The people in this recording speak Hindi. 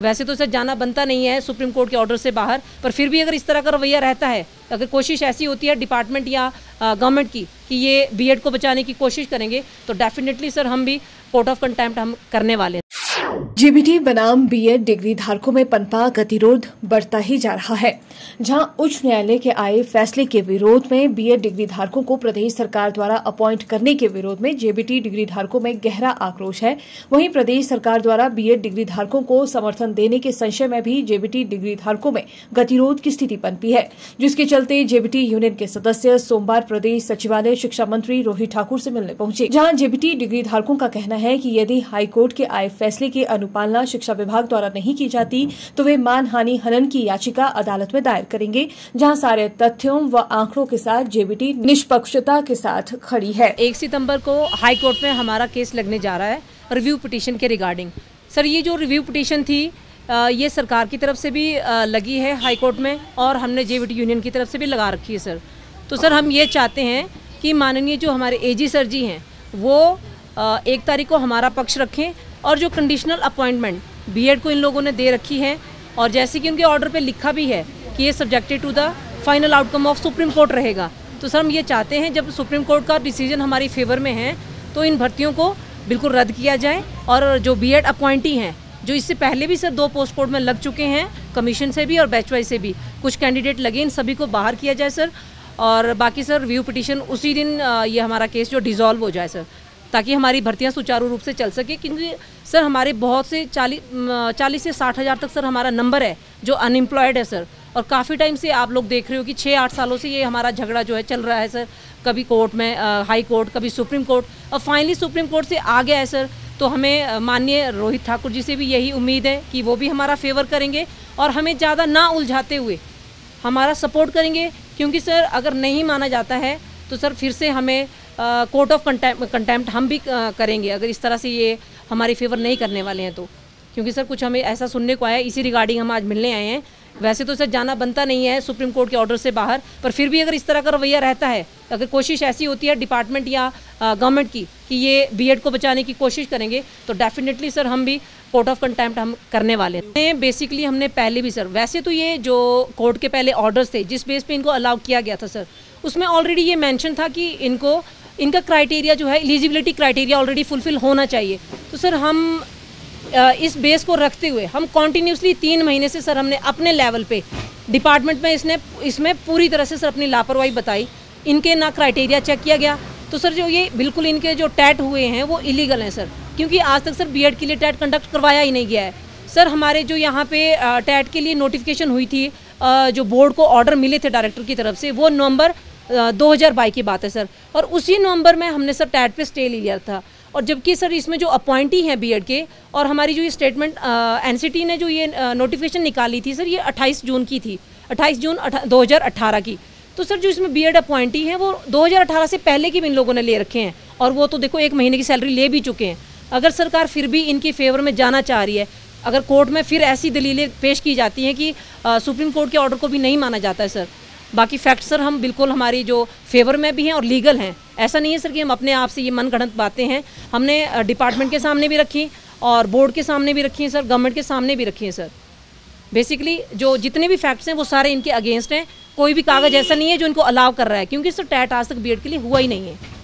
वैसे तो सर जाना बनता नहीं है सुप्रीम कोर्ट के ऑर्डर से बाहर, पर फिर भी अगर इस तरह का रवैया रहता है, अगर कोशिश ऐसी होती है डिपार्टमेंट या गवर्नमेंट की कि ये बीएड को बचाने की कोशिश करेंगे, तो डेफिनेटली सर हम भी कोर्ट ऑफ कंटेम्प्ट हम करने वाले हैं। जेबीटी बनाम बीएड डिग्री धारकों में पनपा गतिरोध बढ़ता ही जा रहा है। जहां उच्च न्यायालय के आए फैसले के विरोध में बीएड डिग्री धारकों को प्रदेश सरकार द्वारा अपॉइंट करने के विरोध में जेबीटी डिग्री धारकों में गहरा आक्रोश है, वहीं प्रदेश सरकार द्वारा बीएड डिग्री धारकों को समर्थन देने के संशय में भी जेबीटी डिग्री धारकों में गतिरोध की स्थिति पनपी है, जिसके चलते जेबीटी यूनियन के सदस्य सोमवार प्रदेश सचिवालय शिक्षा मंत्री रोहित ठाकुर से मिलने पहुंचे। जहां जेबीटी डिग्री धारकों का कहना है कि यदि हाईकोर्ट के आए फैसले की अनुपालना शिक्षा विभाग द्वारा नहीं की जाती तो वे मानहानि हनन की याचिका अदालत में दायर करेंगे, जहां सारे तथ्यों व आंकड़ों के साथ जेबीटी निष्पक्षता के साथ खड़ी है। 1 सितंबर को हाई कोर्ट में हमारा केस लगने जा रहा है रिव्यू पिटीशन के रिगार्डिंग। सर ये जो रिव्यू पिटीशन थी ये सरकार की तरफ से भी लगी है हाई कोर्ट में, और हमने जेबीटी यूनियन की तरफ से भी लगा रखी है सर। तो सर हम ये चाहते हैं कि माननीय जो हमारे एजी सर जी हैं वो 1 तारीख को हमारा पक्ष रखें, और जो कंडीशनल अपॉइंटमेंट बीएड को इन लोगों ने दे रखी है, और जैसे कि उनके ऑर्डर पे लिखा भी है कि ये subjected to the final outcome of supreme court रहेगा, तो सर हम ये चाहते हैं जब सुप्रीम कोर्ट का डिसीजन हमारी फेवर में है तो इन भर्तियों को बिल्कुल रद्द किया जाए, और जो बीएड अपॉइंटी हैं जो इससे पहले भी सर 2 पोस्ट कोड में लग चुके हैं, कमीशन से भी और बैच वाइज से भी कुछ कैंडिडेट लगे, इन सभी को बाहर किया जाए सर। और बाकी सर रिव्यू पिटीशन उसी दिन ये हमारा केस जो डिसॉल्व हो जाए सर, ताकि हमारी भर्तियां सुचारू रूप से चल सके, क्योंकि सर हमारे बहुत से 40 से 60 हज़ार तक सर हमारा नंबर है जो अनएम्प्लॉयड है सर। और काफ़ी टाइम से आप लोग देख रहे हो कि 6-8 सालों से ये हमारा झगड़ा जो है चल रहा है सर, कभी कोर्ट में हाई कोर्ट, कभी सुप्रीम कोर्ट, और फाइनली सुप्रीम कोर्ट से आ गया है सर। तो हमें माननीय रोहित ठाकुर जी से भी यही उम्मीद है कि वो भी हमारा फेवर करेंगे और हमें ज़्यादा ना उलझाते हुए हमारा सपोर्ट करेंगे, क्योंकि सर अगर नहीं माना जाता है तो सर फिर से हमें कोर्ट ऑफ कंटेम्प्ट हम भी करेंगे, अगर इस तरह से ये हमारी फेवर नहीं करने वाले हैं तो। क्योंकि सर कुछ हमें ऐसा सुनने को आया, इसी रिगार्डिंग हम आज मिलने आए हैं। वैसे तो सर जाना बनता नहीं है सुप्रीम कोर्ट के ऑर्डर से बाहर, पर फिर भी अगर इस तरह का रवैया रहता है, अगर कोशिश ऐसी होती है डिपार्टमेंट या गवर्नमेंट की कि ये बीएड को बचाने की कोशिश करेंगे, तो डेफिनेटली सर हम भी कोर्ट ऑफ कंटेम्प्ट हम करने वाले हैं। बेसिकली हमने पहले भी सर, वैसे तो ये जो कोर्ट के पहले ऑर्डर्स थे जिस बेस पे इनको अलाउ किया गया था सर, उसमें ऑलरेडी ये मेंशन था कि इनका क्राइटेरिया जो है एलिजिबिलिटी क्राइटेरिया ऑलरेडी फुलफिल होना चाहिए। तो सर हम इस बेस को रखते हुए हम कॉन्टीन्यूसली 3 महीने से सर हमने अपने लेवल पे डिपार्टमेंट में इसमें पूरी तरह से सर अपनी लापरवाही बताई, इनके ना क्राइटेरिया चेक किया गया। तो सर जो ये बिल्कुल इनके जो टैट हुए हैं वो इलीगल हैं सर, क्योंकि आज तक सर बीएड के लिए टैट कंडक्ट करवाया ही नहीं गया है सर। हमारे जो यहाँ पे टैट के लिए नोटिफिकेशन हुई थी, जो बोर्ड को ऑर्डर मिले थे डायरेक्टर की तरफ से, वो नवंबर 2022 की बात है सर, और उसी नवंबर में हमने सर टैट पे स्टे लिया था। और जबकि सर इसमें जो अपॉइंटी हैं बीएड के, और हमारी जो ये स्टेटमेंट एनसीटी ने जो ये नोटिफिकेशन निकाली थी सर, ये 28 जून की थी, 28 जून 2018 की। तो सर जो इसमें बीएड अपॉइंटी हैं वो 2018 से पहले की भी इन लोगों ने ले रखे हैं, और वो तो देखो 1 महीने की सैलरी ले भी चुके हैं। अगर सरकार फिर भी इनकी फेवर में जाना चाह रही है, अगर कोर्ट में फिर ऐसी दलीलें पेश की जाती हैं कि सुप्रीम कोर्ट के ऑर्डर को भी नहीं माना जाता है सर, बाकी फैक्ट सर हम बिल्कुल हमारी जो फेवर में भी हैं और लीगल हैं। ऐसा नहीं है सर कि हम अपने आप से ये मनगढ़ंत बातें हैं, हमने डिपार्टमेंट के सामने भी रखी और बोर्ड के सामने भी रखी हैं सर, गवर्नमेंट के सामने भी रखी हैं सर। बेसिकली जो जितने भी फैक्ट्स हैं वो सारे इनके अगेंस्ट हैं, कोई भी कागज़ ऐसा नहीं है जो इनको अलाउ कर रहा है, क्योंकि सर टैट आज तक बीएड के लिए हुआ ही नहीं है।